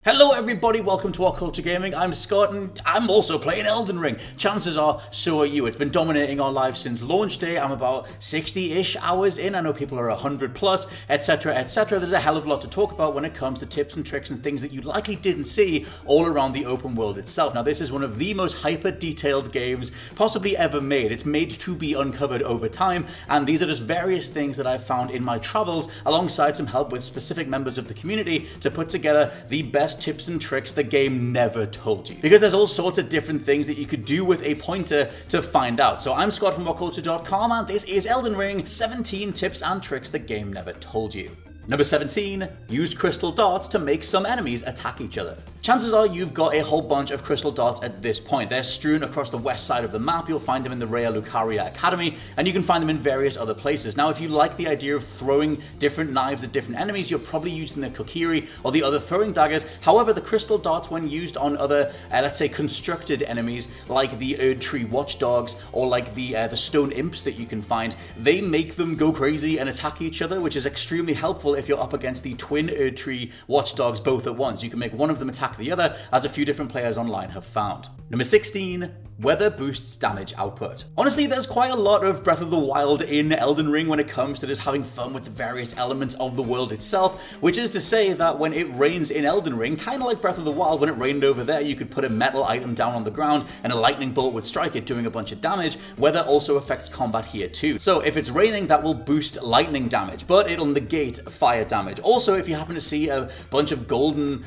Hello everybody, welcome to WhatCulture Gaming. I'm Scott and I'm also playing Elden Ring. Chances are, so are you. It's been dominating our lives since launch day. I'm about 60-ish hours in. I know people are 100 plus, etc, etc. There's a hell of a lot to talk about when it comes to tips and tricks and things that you likely didn't see all around the open world itself. Now this is one of the most hyper-detailed games possibly ever made. It's made to be uncovered over time, and these are just various things that I've found in my travels alongside some help with specific members of the community to put together the best tips and tricks the game never told you. Because there's all sorts of different things that you could do with a pointer to find out. So I'm Scott from WhatCulture.com and this is Elden Ring, 17 tips and tricks the game never told you. Number 17, use crystal darts to make some enemies attack each other. Chances are you've got a whole bunch of crystal darts at this point. They're strewn across the west side of the map. You'll find them in the Raya Lucaria Academy, and you can find them in various other places. Now, if you like the idea of throwing different knives at different enemies, you're probably using the Kokiri or the other throwing daggers. However, the crystal darts, when used on other, let's say, constructed enemies, like the Erdtree Watchdogs or like the stone imps that you can find, they make them go crazy and attack each other, which is extremely helpful if you're up against the twin Erdtree Watchdogs both at once. You can make one of them attack the other, as a few different players online have found. Number 16, weather boosts damage output. Honestly, there's quite a lot of Breath of the Wild in Elden Ring when it comes to just having fun with the various elements of the world itself, which is to say that when it rains in Elden Ring, kind of like Breath of the Wild, when it rained over there, you could put a metal item down on the ground and a lightning bolt would strike it, doing a bunch of damage. Weather also affects combat here too. So if it's raining, that will boost lightning damage, but it'll negate fire damage. Also, if you happen to see a bunch of golden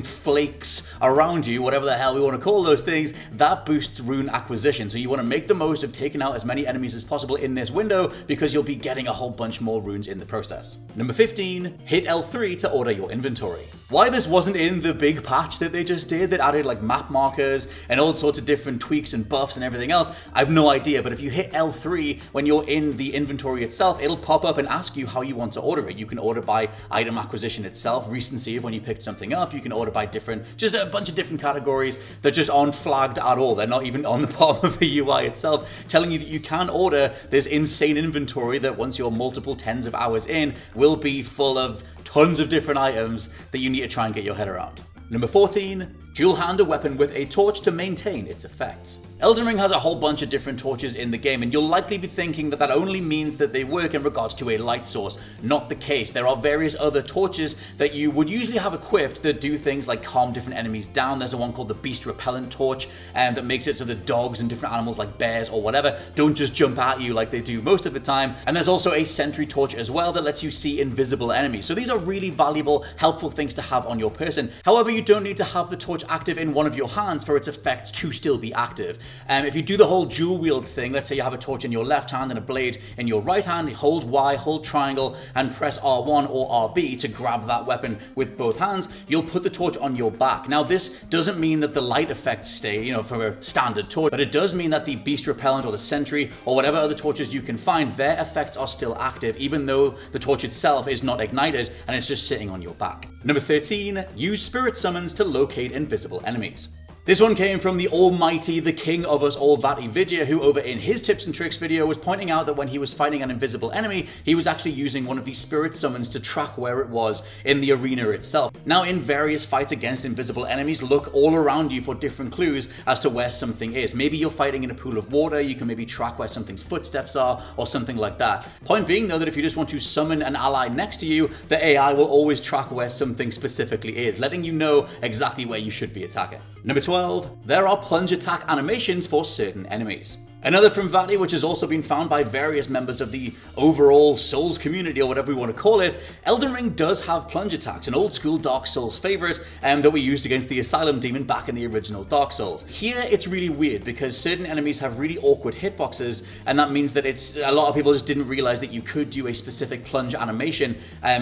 flakes around you, whatever the hell we want to call those things, that boosts rune acquisition. So you want to make the most of taking out as many enemies as possible in this window, because you'll be getting a whole bunch more runes in the process. Number 15, hit L3 to order your inventory. Why this wasn't in the big patch that they just did that added like map markers and all sorts of different tweaks and buffs and everything else, I have no idea. But if you hit L3 when you're in the inventory itself, it'll pop up and ask you how you want to order it. You can order by item acquisition itself, recency of when you picked something up. You can order by just a bunch of different categories that just aren't flagged at all. They're not even on the bottom of the UI itself, telling you that you can order this insane inventory that once you're multiple tens of hours in will be full of tons of different items that you need to try and get your head around. Number 14, dual hand a weapon with a torch to maintain its effects. Elden Ring has a whole bunch of different torches in the game, and you'll likely be thinking that that only means that they work in regards to a light source. Not the case. There are various other torches that you would usually have equipped that do things like calm different enemies down. There's a one called the Beast Repellent Torch, that makes it so the dogs and different animals like bears or whatever don't just jump at you like they do most of the time. And there's also a Sentry Torch as well that lets you see invisible enemies. So these are really valuable, helpful things to have on your person. However, you don't need to have the torch active in one of your hands for its effects to still be active. If you do the whole dual wield thing, let's say you have a torch in your left hand and a blade in your right hand, hold Y, hold triangle, and press R1 or RB to grab that weapon with both hands, you'll put the torch on your back. Now, this doesn't mean that the light effects stay, for a standard torch, but it does mean that the Beast Repellent or the Sentry or whatever other torches you can find, their effects are still active, even though the torch itself is not ignited and it's just sitting on your back. Number 13, use spirit summons to locate invisible enemies. This one came from the almighty, the king of us all, VatiVidya, who over in his tips and tricks video was pointing out that when he was fighting an invisible enemy, he was actually using one of these spirit summons to track where it was in the arena itself. Now, in various fights against invisible enemies, look all around you for different clues as to where something is. Maybe you're fighting in a pool of water, you can maybe track where something's footsteps are or something like that. Point being, though, that if you just want to summon an ally next to you, the AI will always track where something specifically is, letting you know exactly where you should be attacking. Number 12, there are plunge attack animations for certain enemies. Another from Vati, which has also been found by various members of the overall Souls community, or whatever we want to call it, Elden Ring does have plunge attacks, an old school Dark Souls favorite that we used against the Asylum Demon back in the original Dark Souls. Here, it's really weird because certain enemies have really awkward hitboxes, and that means that a lot of people just didn't realize that you could do a specific plunge animation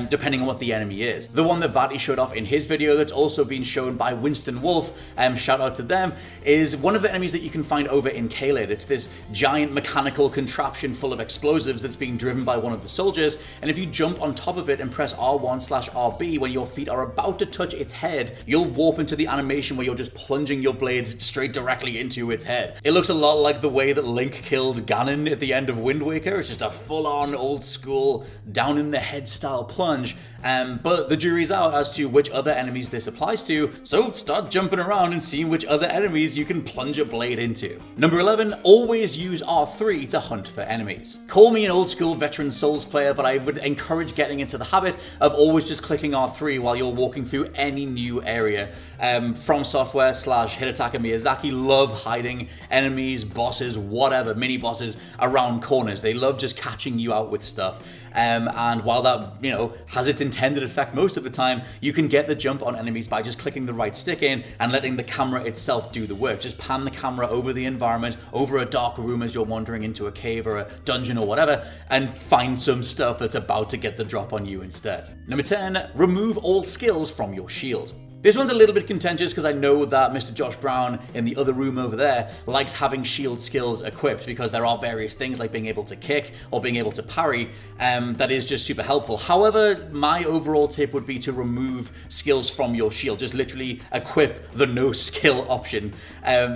depending on what the enemy is. The one that Vati showed off in his video that's also been shown by Winston Wolf, shout out to them, is one of the enemies that you can find over in Caelid. It's this this giant mechanical contraption full of explosives that's being driven by one of the soldiers, and if you jump on top of it and press R1/RB when your feet are about to touch its head, you'll warp into the animation where you're just plunging your blade straight directly into its head. It looks a lot like the way that Link killed Ganon at the end of Wind Waker. It's just a full-on old school down in the head style plunge. But the jury's out as to which other enemies this applies to, so start jumping around and seeing which other enemies you can plunge a blade into. Number 11, always use R3 to hunt for enemies. Call me an old school veteran Souls player, but I would encourage getting into the habit of always just clicking R3 while you're walking through any new area. From Software / Hidetaka Miyazaki love hiding enemies, bosses, whatever, mini bosses around corners. They love just catching you out with stuff. And while that, has its intended effect most of the time, you can get the jump on enemies by just clicking the right stick in and letting the camera itself do the work. Just pan the camera over the environment, over a dark room as you're wandering into a cave or a dungeon or whatever, and find some stuff that's about to get the drop on you instead. Number 10, remove all skills from your shield. This one's a little bit contentious because I know that Mr. Josh Brown in the other room over there likes having shield skills equipped because there are various things like being able to kick or being able to parry that is just super helpful. However, my overall tip would be to remove skills from your shield. Just literally equip the no skill option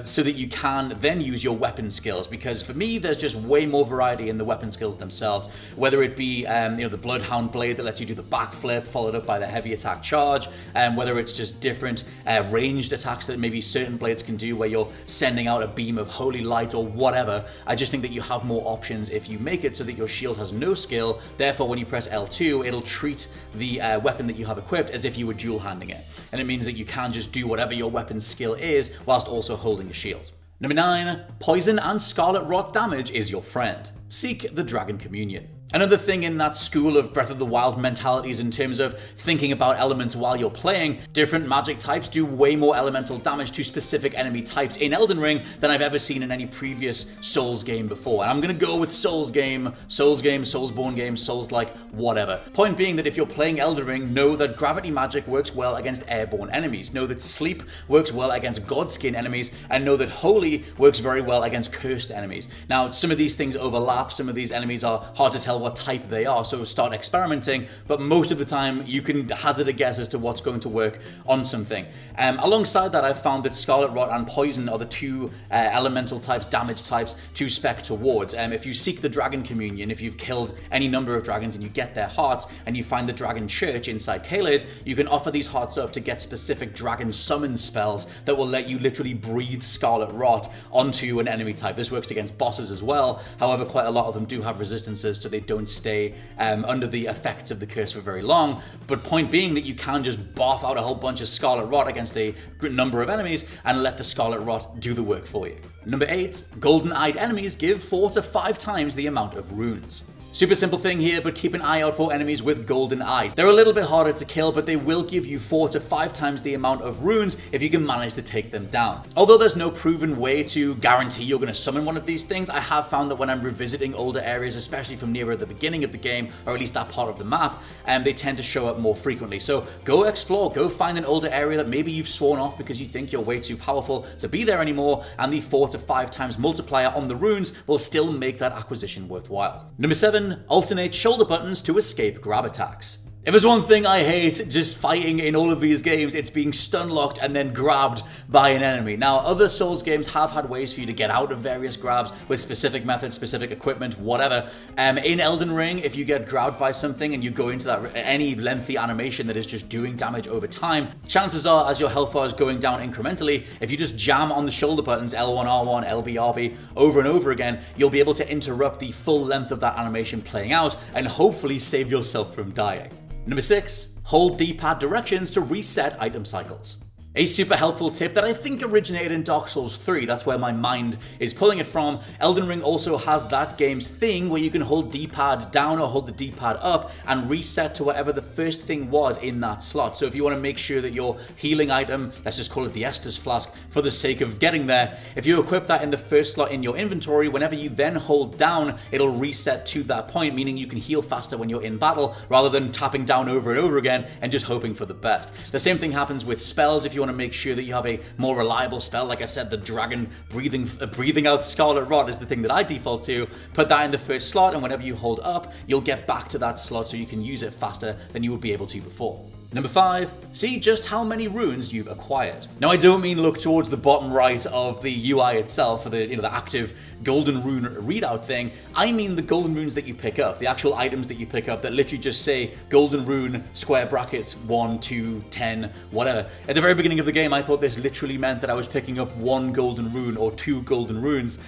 so that you can then use your weapon skills, because for me there's just way more variety in the weapon skills themselves, whether it be the Bloodhound blade that lets you do the backflip followed up by the heavy attack charge, whether it's just different ranged attacks that maybe certain blades can do where you're sending out a beam of holy light or whatever. I just think that you have more options if you make it so that your shield has no skill. Therefore, when you press L2, it'll treat the weapon that you have equipped as if you were dual handing it. And it means that you can just do whatever your weapon's skill is whilst also holding a shield. Number 9, poison and scarlet rot damage is your friend. Seek the Dragon Communion. Another thing in that school of Breath of the Wild mentalities in terms of thinking about elements while you're playing, different magic types do way more elemental damage to specific enemy types in Elden Ring than I've ever seen in any previous Souls game before. And I'm going to go with Soulsborne game, Souls-like, whatever. Point being that if you're playing Elden Ring, know that gravity magic works well against airborne enemies, know that sleep works well against godskin enemies, and know that holy works very well against cursed enemies. Now, some of these things overlap, some of these enemies are hard to tell what type they are, so start experimenting, but most of the time you can hazard a guess as to what's going to work on something. Alongside that, I've found that Scarlet Rot and Poison are the two elemental types, damage types to spec towards. If you seek the Dragon Communion, if you've killed any number of dragons and you get their hearts, and you find the Dragon Church inside Caelid, you can offer these hearts up to get specific dragon summon spells that will let you literally breathe Scarlet Rot onto an enemy type. This works against bosses as well, however quite a lot of them do have resistances, so they don't stay under the effects of the curse for very long. But point being that you can just barf out a whole bunch of Scarlet Rot against a number of enemies and let the Scarlet Rot do the work for you. Number 8, golden-eyed enemies give 4 to 5 times the amount of runes. Super simple thing here, but keep an eye out for enemies with golden eyes. They're a little bit harder to kill, but they will give you 4 to 5 times the amount of runes if you can manage to take them down. Although there's no proven way to guarantee you're going to summon one of these things, I have found that when I'm revisiting older areas, especially from nearer the beginning of the game, or at least that part of the map, they tend to show up more frequently. So go explore, go find an older area that maybe you've sworn off because you think you're way too powerful to be there anymore, and the 4 to 5 times multiplier on the runes will still make that acquisition worthwhile. Number 7, alternate shoulder buttons to escape grab attacks. If there's one thing I hate just fighting in all of these games, it's being stun locked and then grabbed by an enemy. Now, other Souls games have had ways for you to get out of various grabs with specific methods, specific equipment, whatever. In Elden Ring, if you get grabbed by something and you go into that any lengthy animation that is just doing damage over time, chances are, as your health bar is going down incrementally, if you just jam on the shoulder buttons, L1, R1, LB, RB, over and over again, you'll be able to interrupt the full length of that animation playing out and hopefully save yourself from dying. Number 6, hold D-pad directions to reset item cycles. A super helpful tip that I think originated in Dark Souls 3, that's where my mind is pulling it from. Elden Ring also has that game's thing where you can hold D-pad down or hold the D-pad up and reset to whatever the first thing was in that slot. So if you want to make sure that your healing item, let's just call it the Estus Flask for the sake of getting there, if you equip that in the first slot in your inventory, whenever you then hold down, it'll reset to that point, meaning you can heal faster when you're in battle rather than tapping down over and over again and just hoping for the best. The same thing happens with spells. If you you want to make sure that you have a more reliable spell, like I said, the dragon breathing out Scarlet Rot is the thing that I default to. Put that in the first slot, and whenever you hold up, you'll get back to that slot so you can use it faster than you would be able to before. Number 5, see just how many runes you've acquired. Now, I don't mean look towards the bottom right of the UI itself for the active golden rune readout thing. I mean the golden runes that you pick up, the actual items that you pick up that literally just say golden rune, square brackets, 1, 2, 10, whatever. At the very beginning of the game, I thought this literally meant that I was picking up 1 golden rune or 2 golden runes,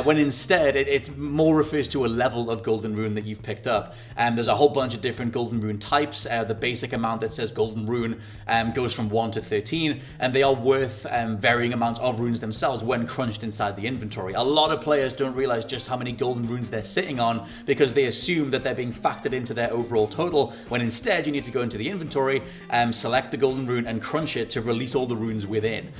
when instead it more refers to a level of golden rune that you've picked up. There's a whole bunch of different golden rune types. The basic amount that says golden rune goes from 1 to 13, and they are worth varying amounts of runes themselves when crunched inside the inventory. A lot of players don't realize just how many golden runes they're sitting on because they assume that they're being factored into their overall total, when instead you need to go into the inventory, select the golden rune and crunch it to release all the runes within.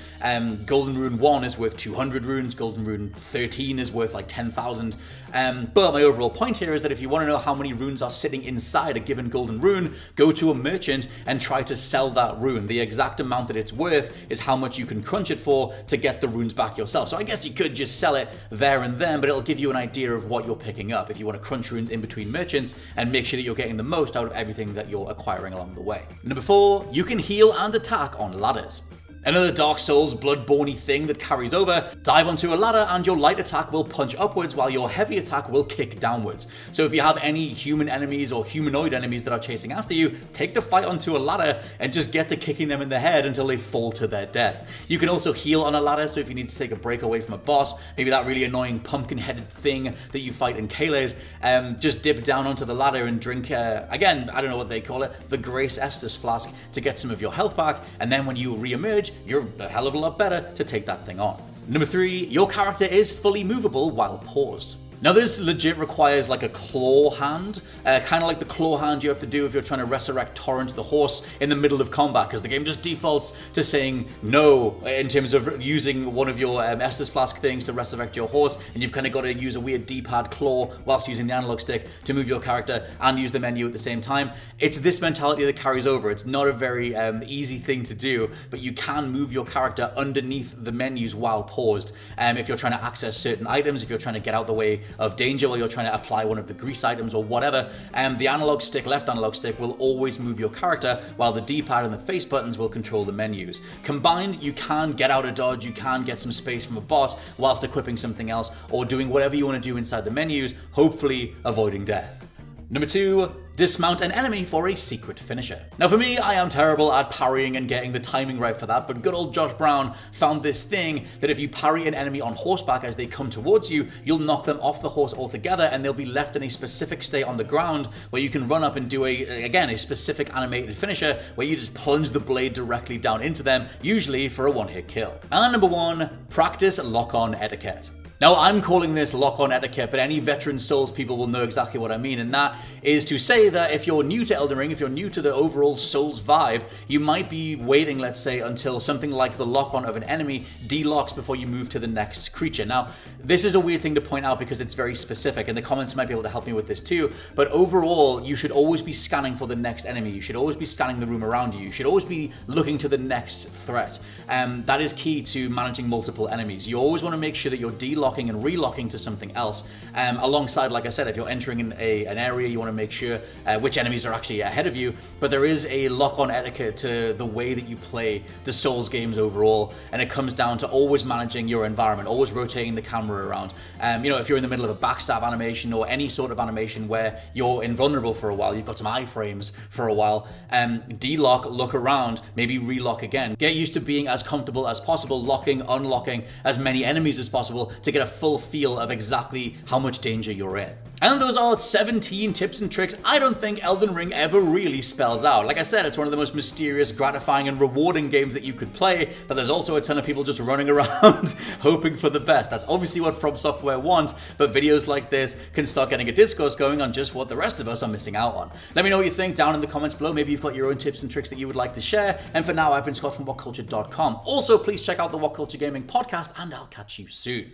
Golden rune 1 is worth 200 runes, golden rune 13 is worth like 10,000. But my overall point here is that if you want to know how many runes are sitting inside a given golden rune, go to a merchant and try to sell that rune. The exact amount that it's worth is how much you can crunch it for to get the runes back yourself. So I guess you could just sell it there and then, but it'll give you an idea of what you're picking up if you want to crunch runes in between merchants and make sure that you're getting the most out of everything that you're acquiring along the way. Number 4, you can heal and attack on ladders. Another Dark Souls Bloodborne-y thing that carries over. Dive onto a ladder and your light attack will punch upwards while your heavy attack will kick downwards. So if you have any human enemies or humanoid enemies that are chasing after you, take the fight onto a ladder and just get to kicking them in the head until they fall to their death. You can also heal on a ladder, so if you need to take a break away from a boss, maybe that really annoying pumpkin-headed thing that you fight in Caelid, just dip down onto the ladder and drink, again, I don't know what they call it, the Grace Estus flask to get some of your health back, and then when you re-emerge, you're a hell of a lot better to take that thing on. Number 3, your character is fully movable while paused. Now this legit requires like a claw hand, kind of like the claw hand you have to do if you're trying to resurrect Torrent the horse in the middle of combat, because the game just defaults to saying no in terms of using one of your Estus Flask things to resurrect your horse, and you've kind of got to use a weird D-pad claw whilst using the analog stick to move your character and use the menu at the same time. It's this mentality that carries over. It's not a very easy thing to do, but you can move your character underneath the menus while paused. If you're trying to access certain items, if you're trying to get out the way of danger while you're trying to apply one of the grease items or whatever, the analog stick, left analog stick, will always move your character while the D-pad and the face buttons will control the menus. Combined, you can get out of dodge, you can get some space from a boss whilst equipping something else or doing whatever you want to do inside the menus, hopefully avoiding death. Number 2, dismount an enemy for a secret finisher. Now for me, I am terrible at parrying and getting the timing right for that, but good old Josh Brown found this thing that if you parry an enemy on horseback as they come towards you, you'll knock them off the horse altogether and they'll be left in a specific state on the ground where you can run up and do a specific animated finisher where you just plunge the blade directly down into them, usually for a one-hit kill. And number 1, practice lock-on etiquette. Now, I'm calling this lock-on etiquette, but any veteran Souls people will know exactly what I mean, and that is to say that if you're new to Elden Ring, if you're new to the overall Souls vibe, you might be waiting, let's say, until something like the lock-on of an enemy de-locks before you move to the next creature. Now, this is a weird thing to point out because it's very specific, and the comments might be able to help me with this too, but overall, you should always be scanning for the next enemy. You should always be scanning the room around you. You should always be looking to the next threat. That is key to managing multiple enemies. You always want to make sure that you're de-locking and relocking to something else. Alongside, like I said, if you're entering an area, you want to make sure which enemies are actually ahead of you, but there is a lock-on etiquette to the way that you play the Souls games overall, and it comes down to always managing your environment, always rotating the camera around. If you're in the middle of a backstab animation or any sort of animation where you're invulnerable for a while, you've got some iframes for a while, de-lock, look around, maybe relock again. Get used to being as comfortable as possible, locking, unlocking as many enemies as possible to get a full feel of exactly how much danger you're in. And those are 17 tips and tricks I don't think Elden Ring ever really spells out. Like I said, it's one of the most mysterious, gratifying, and rewarding games that you could play, but there's also a ton of people just running around hoping for the best. That's obviously what From Software wants, but videos like this can start getting a discourse going on just what the rest of us are missing out on. Let me know what you think down in the comments below. Maybe you've got your own tips and tricks that you would like to share. And for now, I've been Scott from WhatCulture.com. Also, please check out the WhatCulture Gaming Podcast, and I'll catch you soon.